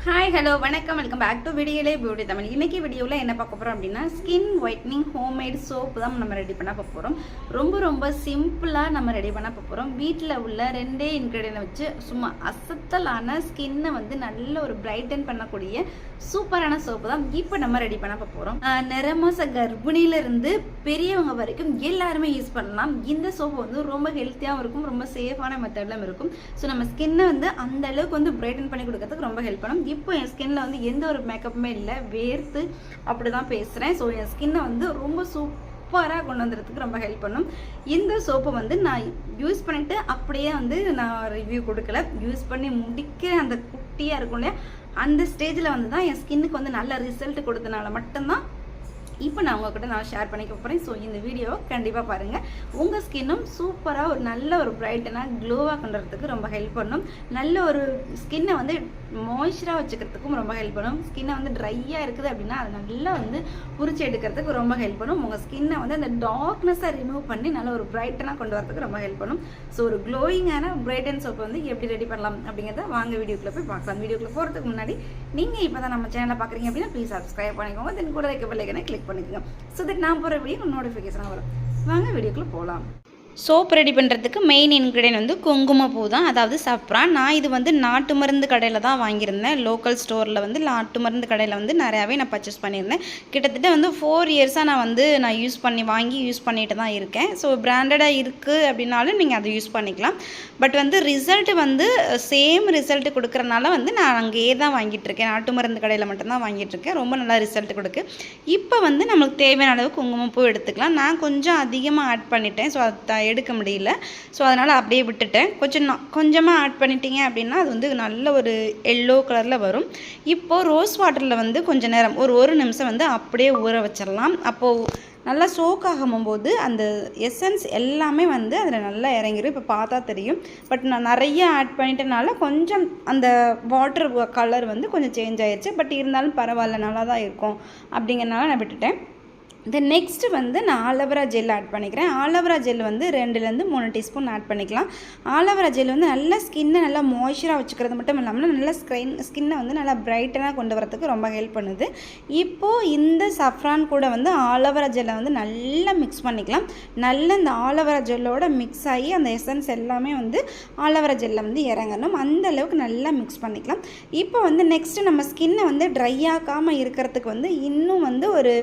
Hi hello வணக்கம் welcome back to வீடியோலே beauty Tamil. இன்றைக்கி வீடியோவில் என்ன பார்க்க போகிறோம் அப்படின்னா ஸ்கின் ஒயிட்னிங் ஹோம்மேட் சோப்பு தான் நம்ம ரெடி பண்ண போகிறோம். ரொம்ப சிம்பிளாக நம்ம ரெடி பண்ண போகிறோம். வீட்டில் உள்ள ரெண்டே இன்க்ரீடியன்ட் வச்சு சும்மா அசத்தலான ஸ்கின்னை வந்து நல்ல ஒரு பிரைட்டன் பண்ணக்கூடிய சூப்பரான சோப்பு தான் இப்போ நம்ம ரெடி பண்ண போகிறோம். நிறமாச கர்ப்பிணியிலிருந்து பெரியவங்க வரைக்கும் எல்லாருமே யூஸ் பண்ணலாம். இந்த சோப்பு வந்து ரொம்ப ஹெல்த்தியாகவும் இருக்கும், ரொம்ப சேஃபான மெத்தட்லாம் இருக்கும். ஸோ நம்ம ஸ்கின்னை வந்து அந்த அளவுக்கு வந்து பிரைட்டன் பண்ணி கொடுக்கறதுக்கு ரொம்ப ஹெல்ப் பண்ணும். இப்போ என் ஸ்கின்ல வந்து எந்த ஒரு மேக்கப்புமே இல்லை, வேர்த்து அப்படி தான் பேசுகிறேன். ஸோ என் ஸ்கின்னை வந்து ரொம்ப சூப்பராக கொண்டு வந்துறதுக்கு ரொம்ப ஹெல்ப் பண்ணும். இந்த சோப்பை வந்து நான் யூஸ் பண்ணிவிட்டு அப்படியே வந்து நான் ரிவ்யூ கொடுக்கல, யூஸ் பண்ணி முடிக்கிற அந்த குட்டியாக இருக்கும் இல்லையா, அந்த ஸ்டேஜில் வந்து தான் என் ஸ்கின்னுக்கு வந்து நல்ல ரிசல்ட் கொடுத்தனால மட்டும்தான் இப்போ நான் உங்ககிட்ட நான் ஷேர் பண்ணிக்க போகிறேன். ஸோ இந்த வீடியோவை கண்டிப்பாக பாருங்கள். உங்கள் ஸ்கின்னும் சூப்பராக ஒரு நல்ல ஒரு பிரைட்டனாக க்ளோவாக கொண்டு வரதுக்கு ரொம்ப ஹெல்ப் பண்ணும். நல்ல ஒரு ஸ்கின்னை வந்து மாய்ஸ்சராக வச்சுக்கிறதுக்கும் ரொம்ப ஹெல்ப் பண்ணும். ஸ்கின்னை வந்து ட்ரையாக இருக்குது அப்படின்னா அதை நல்லா வந்து புரிச்சு எடுக்கிறதுக்கு ரொம்ப ஹெல்ப் பண்ணும். உங்கள் ஸ்கின்னை வந்து அந்த டார்க்னஸை ரிமூவ் பண்ணி நல்ல ஒரு பிரைட்டனாக கொண்டு வரதுக்கு ரொம்ப ஹெல்ப் பண்ணும். ஸோ ஒரு க்ளோயிங்கான பிரைட்டன் சோப்பு வந்து எப்படி ரெடி பண்ணலாம் அப்படிங்கிறத வாங்க வீடியோக்குள்ளே போய் பார்க்கலாம். வீடியோக்குள்ளே போகிறதுக்கு முன்னாடி நீங்கள் இப்போ தான் நம்ம சேனலை பார்க்குறீங்க அப்படின்னா ப்ளீஸ் சப்ஸ்கிரைப் பண்ணிக்கோங்க. தென் கூட இருக்க பெல் ஐகானை கிளிக் பண்ணிக்கோங்க. ஸோ தட் நான் போகிற வீடியோ நோட்டிஃபிகேஷன் வரும். வாங்க வீடியோக்குள்ளே போகலாம். சோப் ரெடி பண்ணுறதுக்கு மெயின் இன்க்ரீடியன்ட் வந்து குங்குமப்பூ தான், அதாவது சப்ரான். நான் இது வந்து நாட்டு மருந்து கடையில் தான் வாங்கியிருந்தேன். லோக்கல் ஸ்டோரில் வந்து நாட்டு மருந்து கடையில் வந்து நிறையாவே நான் பர்ச்சேஸ் பண்ணியிருந்தேன். கிட்டத்தட்ட வந்து 4 இயர்ஸாக நான் யூஸ் பண்ணிட்டு தான் இருக்கேன். ஸோ பிராண்டடாக இருக்குது அப்படின்னாலும் நீங்கள் அதை யூஸ் பண்ணிக்கலாம். பட் வந்து ரிசல்ட் வந்து சேம் ரிசல்ட் கொடுக்குறனால வந்து நான் அங்கேயே தான் வாங்கிட்டுருக்கேன். நாட்டு மருந்து கடையில் மட்டும்தான் வாங்கிட்டுருக்கேன். ரொம்ப நல்லா ரிசல்ட் கொடுக்கு. இப்போ வந்து நம்மளுக்கு தேவையான அளவு குங்குமப்பூ எடுத்துக்கலாம். நான் கொஞ்சம் அதிகமாக ஆட் பண்ணிட்டேன். ஸோ அதை எடுக்க முடியல. ஸோ அதனால் அப்படியே விட்டுட்டேன். கொஞ்சமாக ஆட் பண்ணிட்டீங்க அப்படின்னா அது வந்து நல்ல ஒரு எல்லோ கலரில் வரும். இப்போது ரோஸ் வாட்டரில் வந்து கொஞ்சம் நேரம் ஒரு நிமிஷம் வந்து அப்படியே ஊற வச்சிடலாம். அப்போது நல்லா சோக் ஆகும்போது அந்த எசன்ஸ் எல்லாமே வந்து அதில் நல்லா இறங்கிடும். இப்போ பார்த்தா தெரியும். பட் நான் நிறைய ஆட் பண்ணிட்டனால கொஞ்சம் அந்த வாட்டர் கலர் வந்து கொஞ்சம் சேஞ்ச் ஆயிடுச்சு. பட் இருந்தாலும் பரவாயில்ல, நல்லா தான் இருக்கும் அப்படிங்கிறனால நான் விட்டுட்டேன். தென் நெக்ஸ்ட்டு வந்து நான் ஆலோவேரா ஜெல் ஆட் பண்ணிக்கிறேன். ஆலோவேரா ஜெல் வந்து 2லேருந்து 3 டீஸ்பூன் ஆட் பண்ணிக்கலாம். ஆலோவேரா ஜெல் வந்து நல்லா ஸ்கின்னை நல்லா மாய்ஸ்சராக வச்சுக்கிறது மட்டும் இல்லாமல் நல்லா ஸ்கின்னை வந்து நல்லா பிரைட்டனாக கொண்டு வரதுக்கு ரொம்ப ஹெல்ப் பண்ணுது. இப்போது இந்த சஃப்ரான் கூட வந்து ஆலோவேரா ஜெல்லை வந்து நல்லா மிக்ஸ் பண்ணிக்கலாம். நல்லா இந்த ஆலோவேரா ஜெல்லோட மிக்ஸ் ஆகி அந்த எசன்ஸ் எல்லாமே வந்து ஆலோவேரா ஜெல்லை வந்து இறங்கணும். அந்த அளவுக்கு நல்லா மிக்ஸ் பண்ணிக்கலாம். இப்போ வந்து நெக்ஸ்ட்டு நம்ம ஸ்கின்னை வந்து ட்ரை ஆகாமல் இருக்கிறதுக்கு வந்து இன்னும் வந்து ஒரு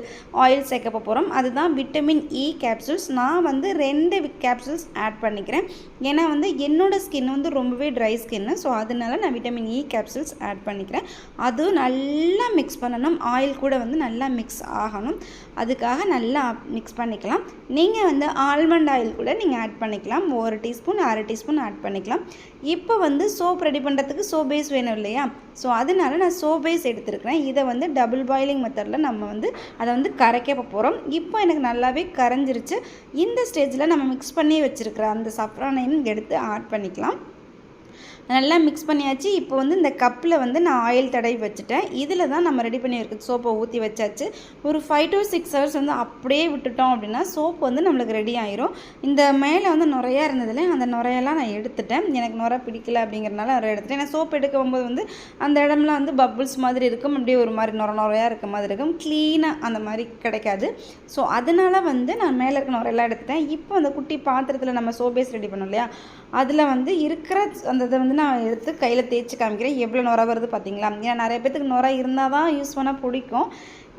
ஆயில் சேர்க்க போகிறோம். அதுதான் விட்டமின் இ கேப்சூல்ஸ். நான் வந்து 2 கேப்சூல்ஸ் ஆட் பண்ணிக்கிறேன். ஏன்னா வந்து என்னோடய ஸ்கின் வந்து ரொம்பவே ட்ரை ஸ்கின்னு. ஸோ அதனால நான் விட்டமின் இ கேப்சூல்ஸ் ஆட் பண்ணிக்கிறேன். அதுவும் நல்லா மிக்ஸ் பண்ணணும். ஆயில் கூட வந்து நல்லா மிக்ஸ் ஆகணும். அதுக்காக நல்லா மிக்ஸ் பண்ணிக்கலாம். நீங்கள் வந்து ஆல்மண்ட் ஆயில் கூட நீங்கள் ஆட் பண்ணிக்கலாம். 1 டீஸ்பூன் 1/2 டீஸ்பூன் ஆட் பண்ணிக்கலாம். இப்போ வந்து சோப் ரெடி பண்ணுறதுக்கு சோப் பேஸ் வேணும் இல்லையா? ஸோ அதனால நான் சோப் பேஸ் எடுத்துருக்கிறேன். இதை வந்து டபுள் பாயிலிங் மெத்தடில் நம்ம வந்து அதை வந்து கரைக்க போகிறோம். இப்போ எனக்கு நல்லாவே கரைஞ்சிருச்சு. இந்த ஸ்டேஜில் நம்ம மிக்ஸ் பண்ணி வச்சுருக்கிற அந்த சஃப்ரானையும் எடுத்து ஆட் பண்ணிக்கலாம். நல்லா மிக்ஸ் பண்ணியாச்சு. இப்போ வந்து இந்த கப்பில் வந்து நான் ஆயில் தடவி வச்சுட்டேன். இதில் தான் நம்ம ரெடி பண்ணி இருக்க சோப்பை ஊற்றி வச்சாச்சு. ஒரு 5 to 6 hours வந்து அப்படியே விட்டுட்டோம் அப்படின்னா சோப்பு வந்து நம்மளுக்கு ரெடி ஆயிரும். இந்த மேலே வந்து நுரையா இருந்ததில்ல, அந்த நுரையெல்லாம் நான் எடுத்துட்டேன். எனக்கு நுரை பிடிக்கல அப்படிங்கிறனால நுரை எடுத்துட்டேன். ஏன்னா சோப்பு எடுக்க போகும்போது வந்து அந்த இடம்லாம் வந்து பப்புள்ஸ் மாதிரி இருக்கும், அப்படியே ஒரு மாதிரி நுரையாக இருக்க மாதிரி இருக்கும், க்ளீனாக அந்த மாதிரி கிடைக்காது. ஸோ அதனால் வந்து நான் மேலே இருக்க நுரையெல்லாம் எடுத்துட்டேன். இப்போ அந்த குட்டி பாத்திரத்தில் நம்ம சோப் பேஸ் ரெடி பண்ணோம் இல்லையா, அதில் வந்து இருக்கிற அந்த இதை வந்து நான் எடுத்து கையில் தேய்ச்சி காமிக்கிறேன். எவ்வளோ நுரை வருது பார்த்தீங்களா? ஏன்னா நிறைய பேத்துக்கு நுரை இருந்தால் தான் யூஸ் பண்ணால் பிடிக்கும்.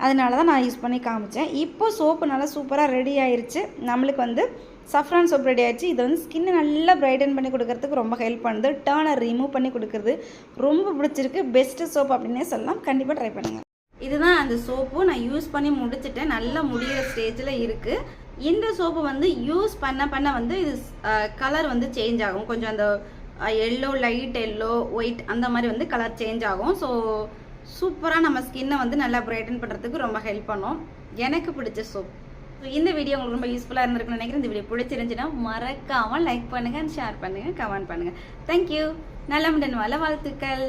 அதனால தான் நான் யூஸ் பண்ணி காமிச்சேன். இப்போ சோப்பு நல்லா சூப்பராக ரெடி ஆயிடுச்சு. நம்மளுக்கு வந்து சஃப்ரான் சோப் ரெடி ஆயிடுச்சு. இதை வந்து ஸ்கின்னை நல்லா பிரைட்டன் பண்ணி கொடுக்கறதுக்கு ரொம்ப ஹெல்ப் பண்ணுது. டர்னை ரிமூவ் பண்ணி கொடுக்குறது ரொம்ப பிடிச்சிருக்கு. பெஸ்ட்டு சோப் அப்படின்னே சொல்லலாம். கண்டிப்பாக ட்ரை பண்ணுங்கள். இதுதான் அந்த சோப்பு. நான் யூஸ் பண்ணி முடிச்சுட்டேன். நல்லா முடிகிற ஸ்டேஜில் இருக்குது. இந்த சோப்பு வந்து யூஸ் பண்ண வந்து இது கலர் வந்து சேஞ்ச் ஆகும். கொஞ்சம் அந்த எல்லோ, லைட் எல்லோ, ஒயிட் அந்த மாதிரி வந்து கலர் சேஞ்ச் ஆகும். ஸோ சூப்பராக நம்ம ஸ்கின்னை வந்து நல்லா பிரைட்டன் பண்ணுறதுக்கு ரொம்ப ஹெல்ப் பண்ணும். எனக்கு பிடிச்ச சோப். ஸோ இந்த வீடியோ உங்களுக்கு ரொம்ப யூஸ்ஃபுல்லாக இருந்திருக்குன்னு நினைக்கிறேன். இந்த வீடியோ பிடிச்சிருந்துச்சுன்னா மறக்காமல் லைக் பண்ணுங்கள், ஷேர் பண்ணுங்கள், கமெண்ட் பண்ணுங்கள். தேங்க்யூ. நல்ல வாழ்த்துக்கள்.